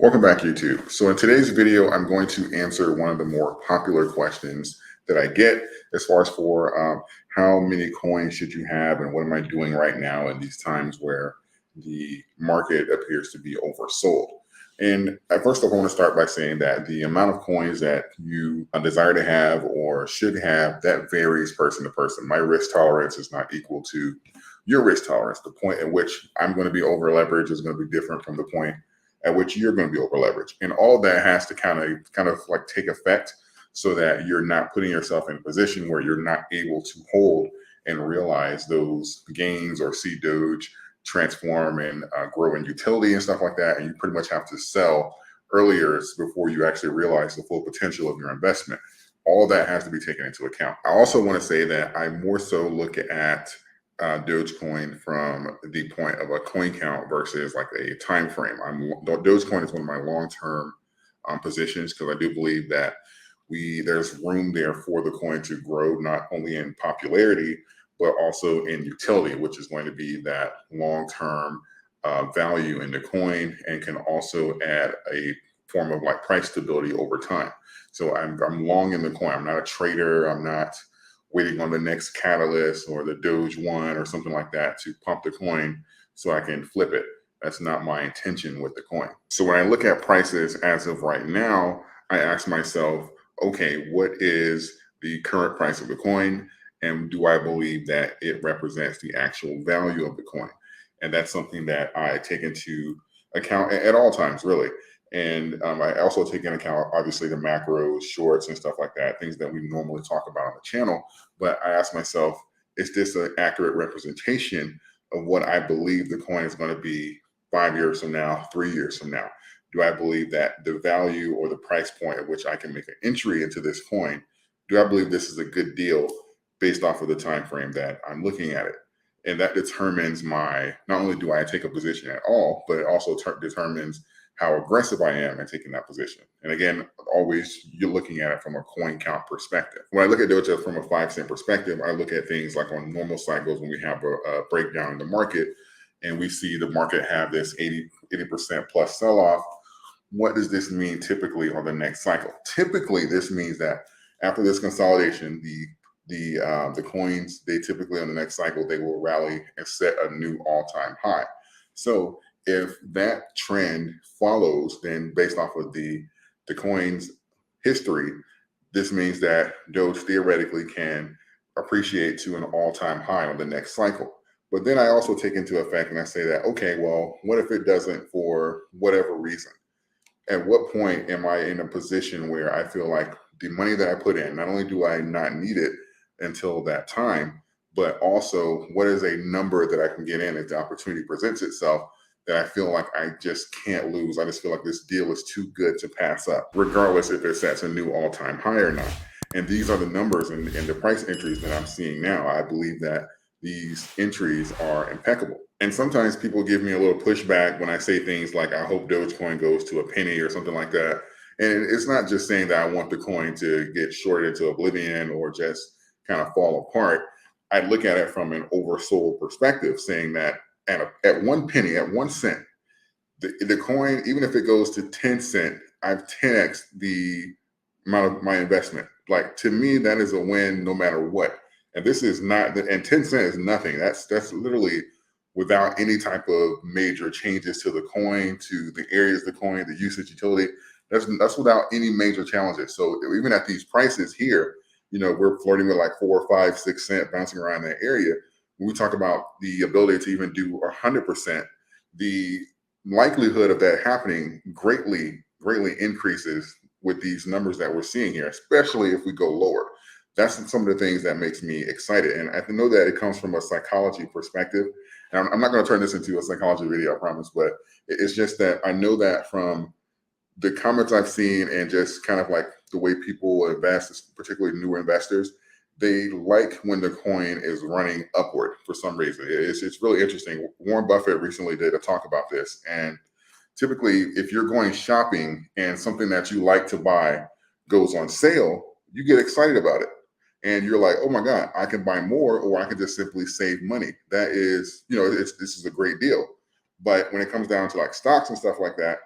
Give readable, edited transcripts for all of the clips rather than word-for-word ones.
Welcome back, YouTube. So in today's video, I'm going to answer one of the more popular questions that I get as far as how many coins should you have and what am I doing right now in these times where the market appears to be oversold. And first off, I want to start by saying that the amount of coins that you desire to have or should have, that varies person to person. My risk tolerance is not equal to your risk tolerance. The point at which I'm going to be over leveraged is going to be different from the point at which you're going to be over leveraged. And all that has to kind of like take effect so that you're not putting yourself in a position where you're not able to hold and realize those gains or see Doge transform and grow in utility and stuff like that. And you pretty much have to sell earlier before you actually realize the full potential of your investment. All that has to be taken into account. I also want to say that I more so look at Dogecoin from the point of a coin count versus like a time frame. Dogecoin is one of my long-term positions because I do believe that there's room there for the coin to grow not only in popularity but also in utility, which is going to be that long-term value in the coin and can also add a form of like price stability over time. So I'm long in the coin. I'm not a trader. I'm not waiting on the next catalyst or the Doge one or something like that to pump the coin so I can flip it. That's not my intention with the coin. So when I look at prices as of right now, I ask myself, okay, what is the current price of the coin? And do I believe that it represents the actual value of the coin? And that's something that I take into account at all times, really. And I also take into account, obviously, the macros, shorts, and stuff like that, things that we normally talk about on the channel. But I ask myself, is this an accurate representation of what I believe the coin is going to be 5 years from now, 3 years from now? Do I believe that the value or the price point at which I can make an entry into this coin, do I believe this is a good deal based off of the time frame that I'm looking at it? And that determines not only do I take a position at all, but it also determines how aggressive I am in taking that position. And again, always you're looking at it from a coin count perspective. When I look at Doge from a 5 cent perspective, I look at things like on normal cycles when we have a breakdown in the market and we see the market have this 80% plus sell-off. What does this mean typically on the next cycle? Typically, this means that after this consolidation, the coins, they typically on the next cycle, they will rally and set a new all-time high. So if that trend follows, then based off of the coin's history, this means that Doge theoretically can appreciate to an all-time high on the next cycle. But then I also take into effect and I say that, okay, well, what if it doesn't for whatever reason? At what point am I in a position where I feel like the money that I put in, not only do I not need it until that time, but also what is a number that I can get in if the opportunity presents itself that I feel like I just can't lose. I just feel like this deal is too good to pass up, regardless if it sets a new all-time high or not. And these are the numbers and the price entries that I'm seeing now. I believe that these entries are impeccable. And sometimes people give me a little pushback when I say things like, I hope Dogecoin goes to a penny or something like that. And it's not just saying that I want the coin to get shorted into oblivion or just kind of fall apart. I look at it from an oversold perspective, saying that at 1 penny, at 1 cent, the coin, even if it goes to 10 cent, I've 10x the amount of my investment. Like, to me, that is a win no matter what. And this is not, and 10 cent is nothing. That's literally without any type of major changes to the coin, to the areas of the coin, the usage utility. That's without any major challenges. So even at these prices here, we're flirting with like 4, 5, 6 cent, bouncing around that area. When we talk about the ability to even do 100%, the likelihood of that happening greatly increases with these numbers that we're seeing here, especially if we go lower. That's some of the things that makes me excited. And I know that it comes from a psychology perspective. And I'm not going to turn this into a psychology video, I promise, but it's just that I know that from the comments I've seen and just kind of like the way people invest, particularly newer investors, they like when the coin is running upward for some reason. It's really interesting. Warren Buffett recently did a talk about this. And typically, if you're going shopping and something that you like to buy goes on sale, you get excited about it. And you're like, oh my God, I can buy more, or I can just simply save money. That is, this is a great deal. But when it comes down to like stocks and stuff like that,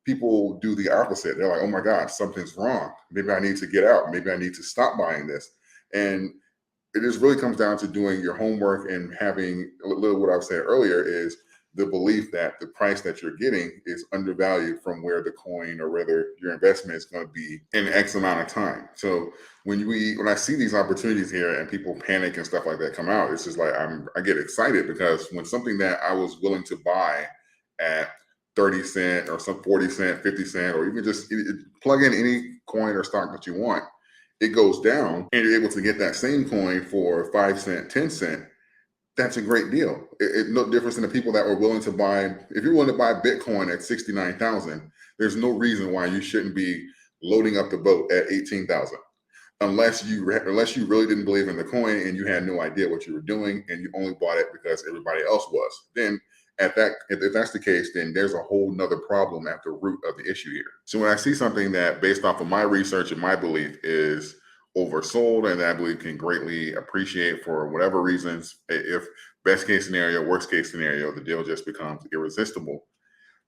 people do the opposite. They're like, oh my God, something's wrong. Maybe I need to get out. Maybe I need to stop buying this. And it just really comes down to doing your homework and having a little what I was saying earlier is the belief that the price that you're getting is undervalued from where the coin or whether your investment is going to be in X amount of time. So when I see these opportunities here and people panic and stuff like that come out, it's just like I get excited because when something that I was willing to buy at 30 cent or some 40 cent, 50 cent, or even just plug in any coin or stock that you want, it goes down and you're able to get that same coin for 5 cent, 10 cent, that's a great deal. It's no difference than the people that were willing to buy, if you're willing to buy Bitcoin at 69,000, there's no reason why you shouldn't be loading up the boat at 18,000. Unless you really didn't believe in the coin and you had no idea what you were doing and you only bought it because everybody else was. Then if that's the case, then there's a whole nother problem at the root of the issue here. So when I see something that based off of my research and my belief is oversold and that I believe can greatly appreciate for whatever reasons, if best case scenario, worst case scenario, the deal just becomes irresistible,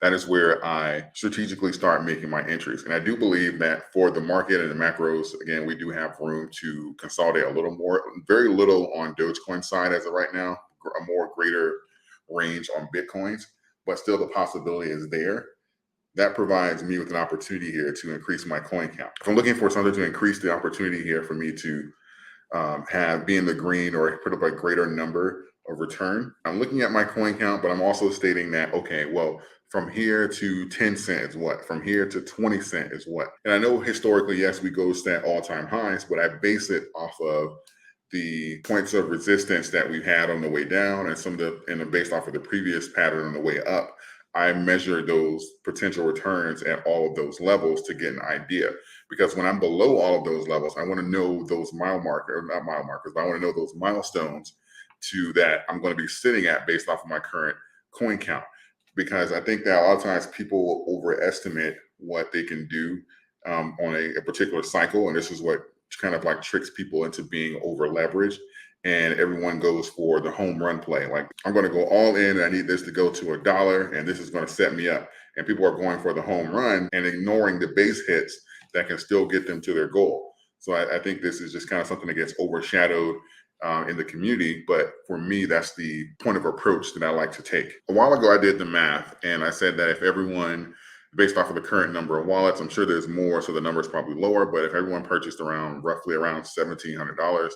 that is where I strategically start making my entries. And I do believe that for the market and the macros, again, we do have room to consolidate a little more, very little on Dogecoin side as of right now, a more greater range on Bitcoins, but still the possibility is there. That provides me with an opportunity here to increase my coin count. If I'm looking for something to increase the opportunity here for me to be in the green or put up a greater number of return, I'm looking at my coin count, but I'm also stating that, okay, well, from here to 10 cent is what? From here to 20 cent is what? And I know historically, yes, we go set all-time highs, but I base it off of the points of resistance that we've had on the way down and based off of the previous pattern on the way up. I measure those potential returns at all of those levels to get an idea. Because when I'm below all of those levels, I want to know those not mile markers, but I want to know those milestones that I'm going to be sitting at based off of my current coin count. Because I think that a lot of times people overestimate what they can do on a particular cycle. And this is what kind of like tricks people into being over leveraged. And everyone goes for the home run play. Like, I'm going to go all in and I need this to go to $1 and this is going to set me up. And people are going for the home run and ignoring the base hits that can still get them to their goal. So I think this is just kind of something that gets overshadowed in the community. But for me, that's the point of approach that I like to take. A while ago, I did the math and I said that if everyone, based off of the current number of wallets, I'm sure there's more, so the number is probably lower, but if everyone purchased roughly around $1,700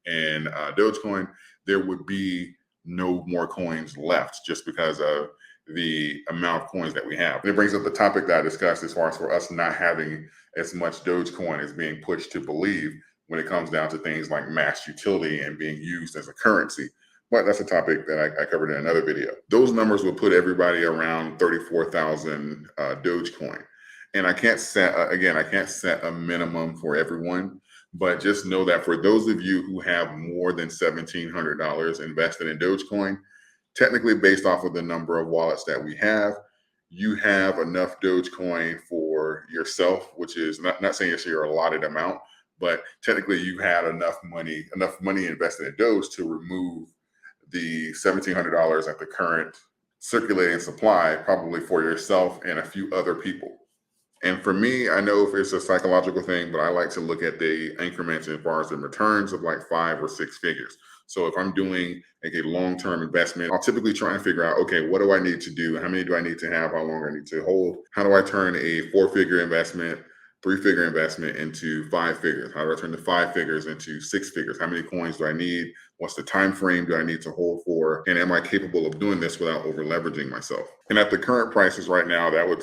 in Dogecoin, there would be no more coins left just because of the amount of coins that we have. And it brings up the topic that I discussed as far as for us not having as much Dogecoin as being pushed to believe when it comes down to things like mass utility and being used as a currency. But that's a topic that I covered in another video. Those numbers will put everybody around 34,000 Dogecoin. And I can't set a minimum for everyone, but just know that for those of you who have more than $1,700 invested in Dogecoin, technically based off of the number of wallets that we have, you have enough Dogecoin for yourself, which is not saying it's your allotted amount, but technically you had enough money invested in Doge to remove the $1,700 at the current circulating supply, probably for yourself and a few other people. And for me, I know if it's a psychological thing, but I like to look at the increments as far as the returns of like 5 or 6 figures. So if I'm doing like a long-term investment, I'll typically try and figure out, okay, what do I need to do? How many do I need to have? How long do I need to hold? How do I turn a 4-figure investment, 3-figure investment into 5 figures? How do I turn the 5 figures into 6 figures? How many coins do I need? What's the time frame do I need to hold for? And am I capable of doing this without over leveraging myself? And at the current prices right now, that would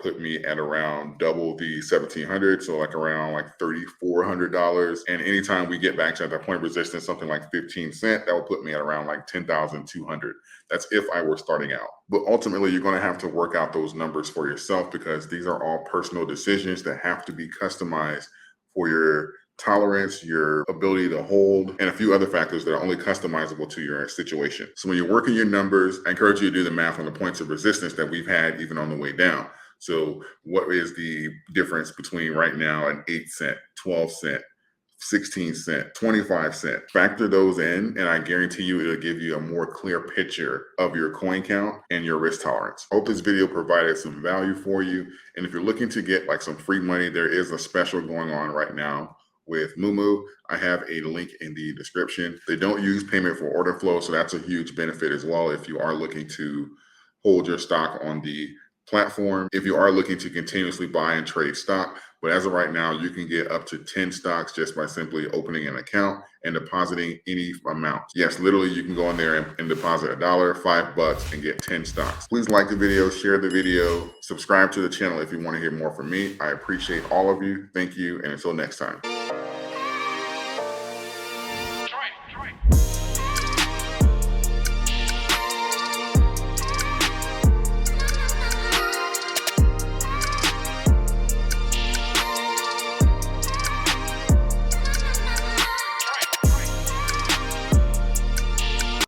put me at around double the 1,700, so like around like $3,400. And anytime we get back to that point of resistance, something like 15 cent, that would put me at around like 10,200. That's if I were starting out. But ultimately, you're going to have to work out those numbers for yourself because these are all personal decisions that have to be customized for your tolerance, your ability to hold, and a few other factors that are only customizable to your situation. So when you're working your numbers, I encourage you to do the math on the points of resistance that we've had even on the way down. So what is the difference between right now an 8 cent, 12 cent, 16 cents, 25 cents. Factor those in, and I guarantee you it'll give you a more clear picture of your coin count and your risk tolerance. Hope this video provided some value for you. And if you're looking to get like some free money, there is a special going on right now with Moomoo. I have a link in the description. They don't use payment for order flow, so that's a huge benefit as well if you are looking to hold your stock on the platform. If you are looking to continuously buy and trade stock, but as of right now, you can get up to 10 stocks just by simply opening an account and depositing any amount. Yes, literally you can go in there and deposit $1, $5 and get 10 stocks. Please like the video, share the video, subscribe to the channel if you want to hear more from me. I appreciate all of you. Thank you. And until next time.